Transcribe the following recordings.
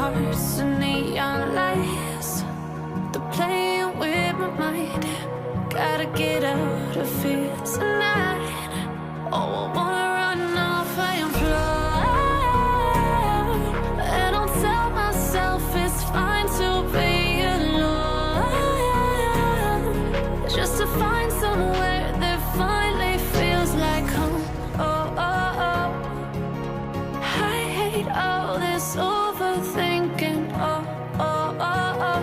hearts and neon lights. They're playing with my mind. Gotta get out of here tonight. Oh, I wanna run off and fly. And I'll tell myself it's fine to be alone, just to find somewhere that finally feels like home. Oh, oh, oh. I hate all this overthinking. Oh, oh, oh, oh.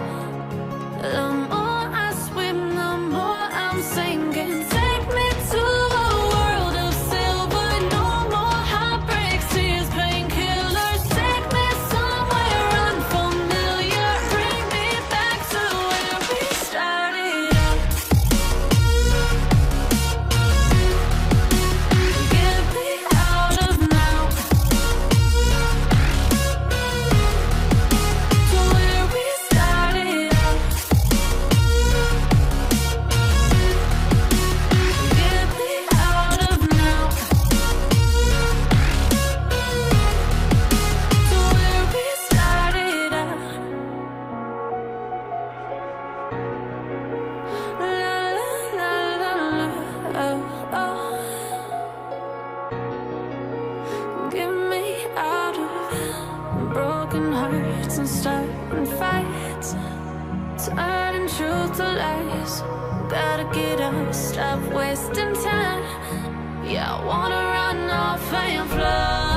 The more I swim, the more I'm sinking. Take me to a world of silver. No more heartbreaks, tears, painkillers. Take me somewhere unfamiliar. Bring me back to where we started out. Get me out of now, to where we started out. Get me out of now, to where we started out. La la la la, oh oh. Get me out of broken hearts and starting fights, turning truth to lies. Gotta get up, stop wasting time. Yeah, I wanna run off and fly.